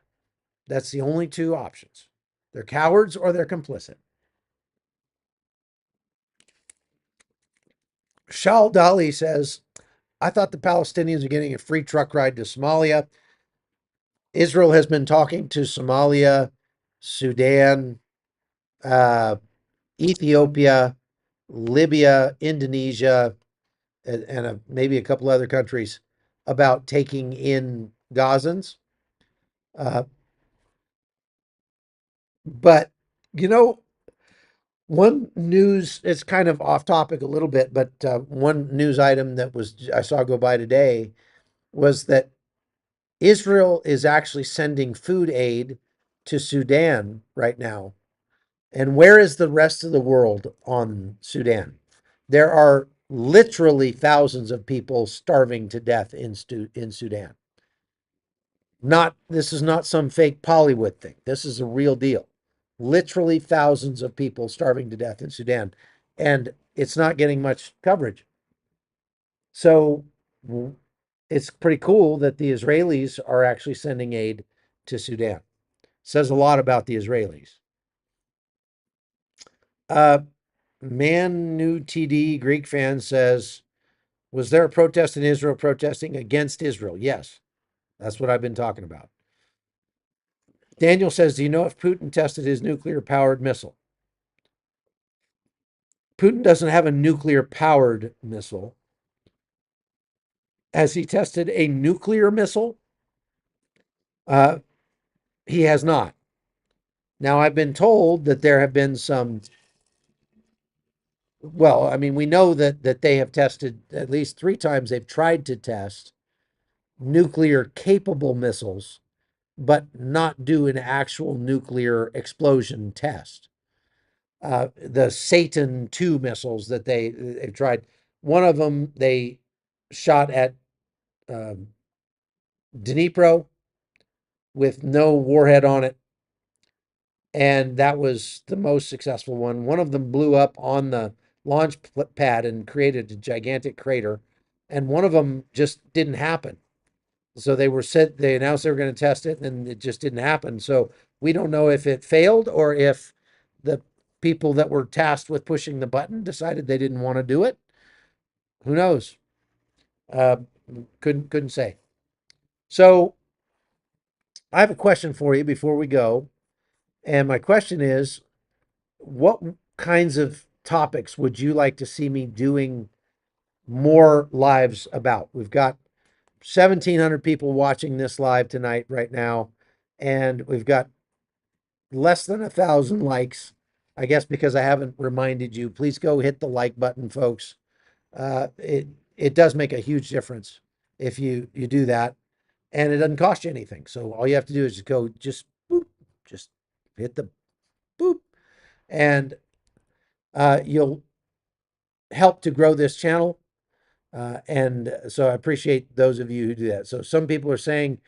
That's the only two options. They're cowards or they're complicit. Shal Dali says, I thought the Palestinians are getting a free truck ride to Somalia. Israel has been talking to Somalia, Sudan, uh, Ethiopia, Libya, Indonesia, and maybe a couple other countries about taking in Gazans. Uh, but, you know, one news, it's kind of off topic a little bit, but one news item that I saw go by today was that Israel is actually sending food aid to Sudan right now. And where is the rest of the world on Sudan? There are literally thousands of people starving to death in Sudan. This is not some fake Bollywood thing. This is a real deal. Literally thousands of people starving to death in Sudan. And it's not getting much coverage. So it's pretty cool that the Israelis are actually sending aid to Sudan. Says a lot about the Israelis. Uh, New TD Greek fan says, was there a protest in Israel protesting against Israel? Yes, that's what I've been talking about. Daniel says, do you know if Putin tested his nuclear powered missile? Putin doesn't have a nuclear powered missile. Has he tested a nuclear missile? Uh, he has not. Now, I've been told that there have been some, well, I mean, we know that they have tested at least 3 times. They've tried to test nuclear capable missiles, but not do an actual nuclear explosion test. The Satan 2 missiles that they've tried, one of them they shot at um, Dnipro with no warhead on it, and that was the most successful one. One of them blew up on the launch pad and created a gigantic crater, and one of them just didn't happen. So they announced they were going to test it, and it just didn't happen. So we don't know if it failed or if the people that were tasked with pushing the button decided they didn't want to do it. Who knows? Uh, couldn't say. So I have a question for you before we go, and my question is, what kinds of topics would you like to see me doing more lives about? We've got 1,700 people watching this live tonight right now, and we've got less than 1,000 likes. I guess because I haven't reminded you, please go hit the like button, folks. It does make a huge difference if you do that, and it doesn't cost you anything. So all you have to do is just go, just boop, just hit the boop, and you'll help to grow this channel. And so I appreciate those of you who do that. So some people are saying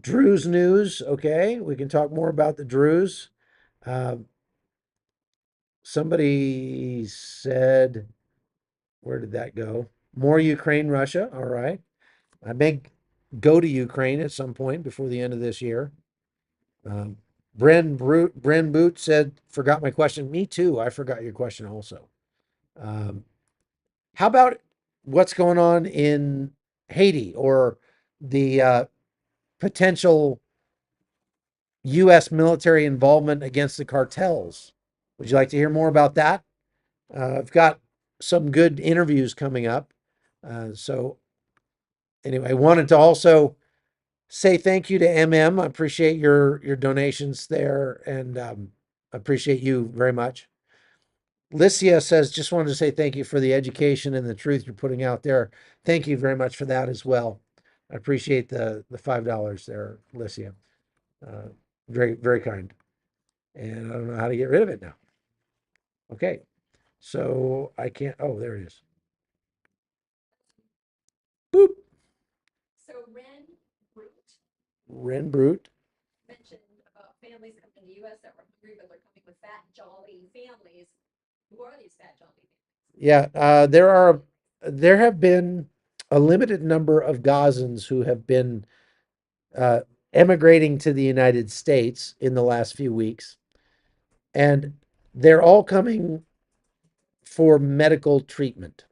Druze news. Okay, we can talk more about the Druze. Uh, Somebody said, where did that go? More Ukraine, Russia. All right. I may go to Ukraine at some point before the end of this year. Um, Bren Boot said, forgot my question. Me too. I forgot your question also. Um, how about what's going on in Haiti or the potential U.S. military involvement against the cartels? Would you like to hear more about that? I've got some good interviews coming up. So anyway, I wanted to also say thank you to MM. I appreciate your donations there, and appreciate you very much. Lycia says, just wanted to say thank you for the education and the truth you're putting out there. Thank you very much for that as well. I appreciate the $5 there, Lycia. Uh, very, very kind. And I don't know how to get rid of it now. Okay. So I can't, oh, there it is. Boop. So Ren Brute. mentioned about families coming to the US that were hungry, but they're coming with fat, jolly families. Who are these fat, jolly families? Yeah, there have been a limited number of Gazans who have been uh, emigrating to the United States in the last few weeks, and they're all coming for medical treatment.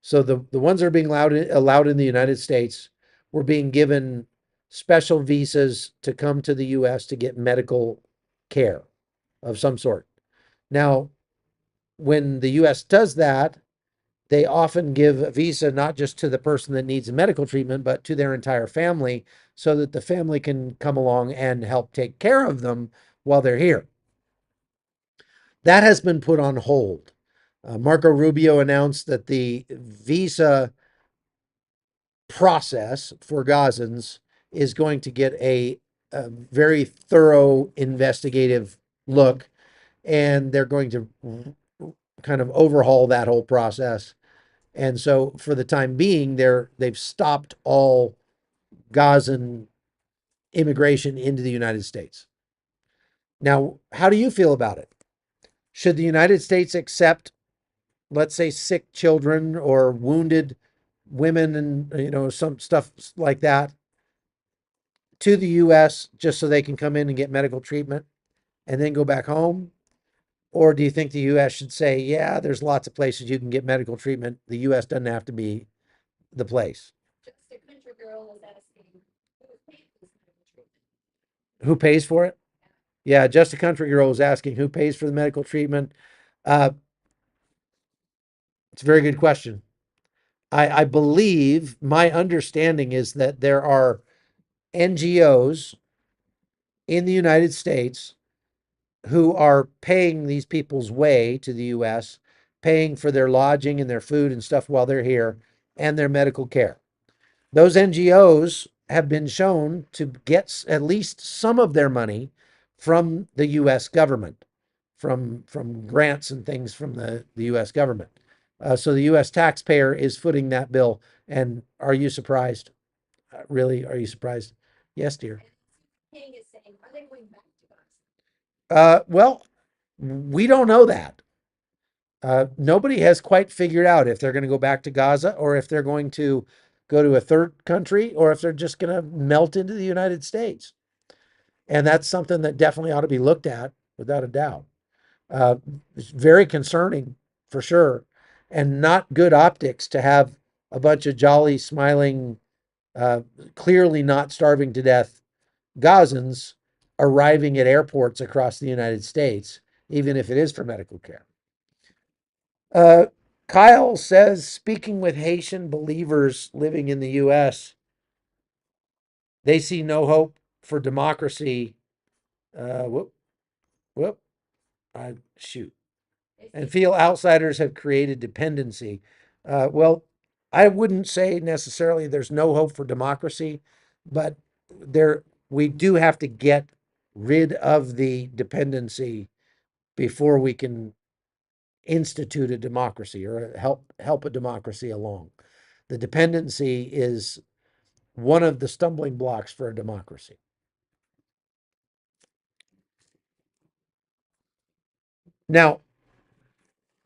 So the ones that are being allowed in the United States were being given special visas to come to the U.S. to get medical care of some sort. Now, when the U.S. does that, they often give a visa not just to the person that needs medical treatment, but to their entire family so that the family can come along and help take care of them while they're here. That has been put on hold. Marco Rubio announced that the visa process for Gazans is going to get a very thorough investigative look, and they're going to kind of overhaul that whole process. And so for the time being, they've stopped all Gazan immigration into the United States. Now, how do you feel about it? Should the United States accept, let's say, sick children or wounded women and some stuff like that to the US just so they can come in and get medical treatment and then go back home? Or do you think the US should say, yeah, there's lots of places you can get medical treatment. The US doesn't have to be the place? Just a country girl is asking who pays this medical treatment. Who pays for it? Yeah, Just a Country Girl is asking who pays for the medical treatment. Uh, it's a very good question. I believe my understanding is that there are NGOs in the United States who are paying these people's way to the US, paying for their lodging and their food and stuff while they're here and their medical care. Those NGOs have been shown to get at least some of their money from the US government, from grants and things from the US government. So the US taxpayer is footing that bill. And are you surprised? Really? Are you surprised? Yes, dear. King is saying, are they going back to us? Well, we don't know that. Nobody has quite figured out if they're going to go back to Gaza or if they're going to go to a third country or if they're just going to melt into the United States. And that's something that definitely ought to be looked at without a doubt. Uh, it's very concerning for sure, and not good optics to have a bunch of jolly, smiling, uh, clearly not starving to death Gazans arriving at airports across the United States, even if it is for medical care. Uh, Kyle says, speaking with Haitian believers living in the U.S., they see no hope for democracy. Whoop, whoop, shoot. And feel outsiders have created dependency. Well, I wouldn't say necessarily there's no hope for democracy, but there we do have to get rid of the dependency before we can institute a democracy or help a democracy along. The dependency is one of the stumbling blocks for a democracy. Now,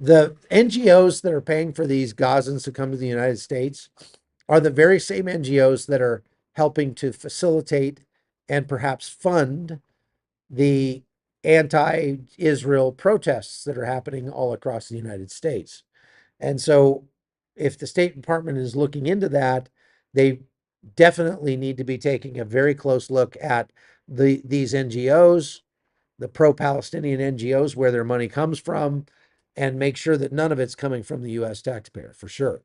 the NGOs that are paying for these Gazans to come to the United States are the very same NGOs that are helping to facilitate and perhaps fund the anti-Israel protests that are happening all across the United States. And so if the State Department is looking into that, they definitely need to be taking a very close look at these NGOs, the pro-Palestinian NGOs, where their money comes from, and make sure that none of it's coming from the US taxpayer, for sure.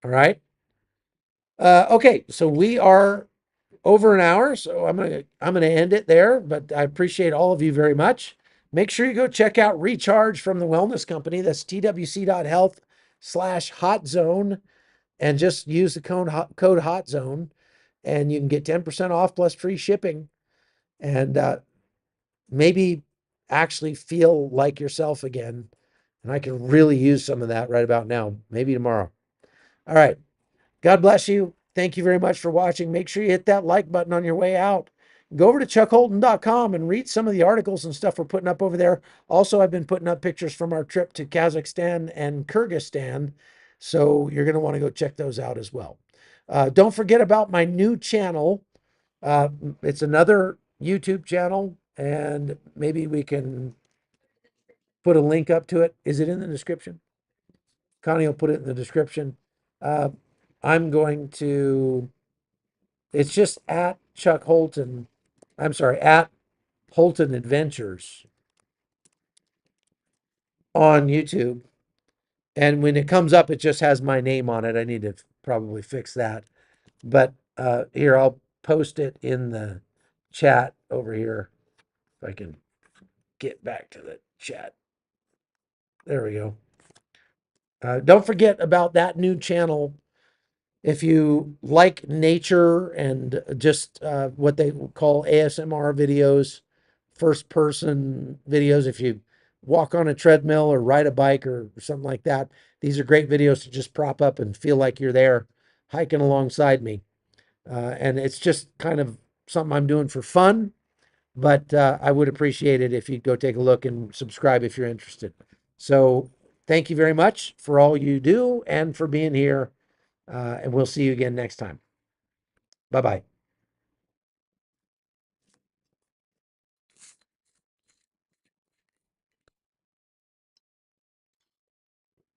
All right. Okay, so we are over an hour, so I'm gonna end it there. But I appreciate all of you very much. Make sure you go check out Recharge from the Wellness Company. That's twc.health/hot zone, and just use the code hot zone, and you can get 10% off plus free shipping, and maybe actually feel like yourself again. And I can really use some of that right about now, maybe tomorrow. All right. God bless you. Thank you very much for watching. Make sure you hit that like button on your way out. Go over to chuckholton.com and read some of the articles and stuff we're putting up over there. Also, I've been putting up pictures from our trip to Kazakhstan and Kyrgyzstan. So you're going to want to go check those out as well. Don't forget about my new channel. Uh, it's another YouTube channel, and maybe we can put a link up to it. Is it in the description? Connie will put it in the description. Uh, I'm going to, it's just at Chuck Holton. I'm sorry, at Holton Adventures on YouTube. And when it comes up, it just has my name on it. I need to probably fix that. But here, I'll post it in the chat over here. If I can get back to the chat. There we go. Don't forget about that new channel. If you like nature and just what they call ASMR videos, first person videos, if you walk on a treadmill or ride a bike or something like that, these are great videos to just prop up and feel like you're there hiking alongside me. And it's just kind of something I'm doing for fun, but I would appreciate it if you'd go take a look and subscribe if you're interested. So thank you very much for all you do and for being here. And we'll see you again next time. Bye bye.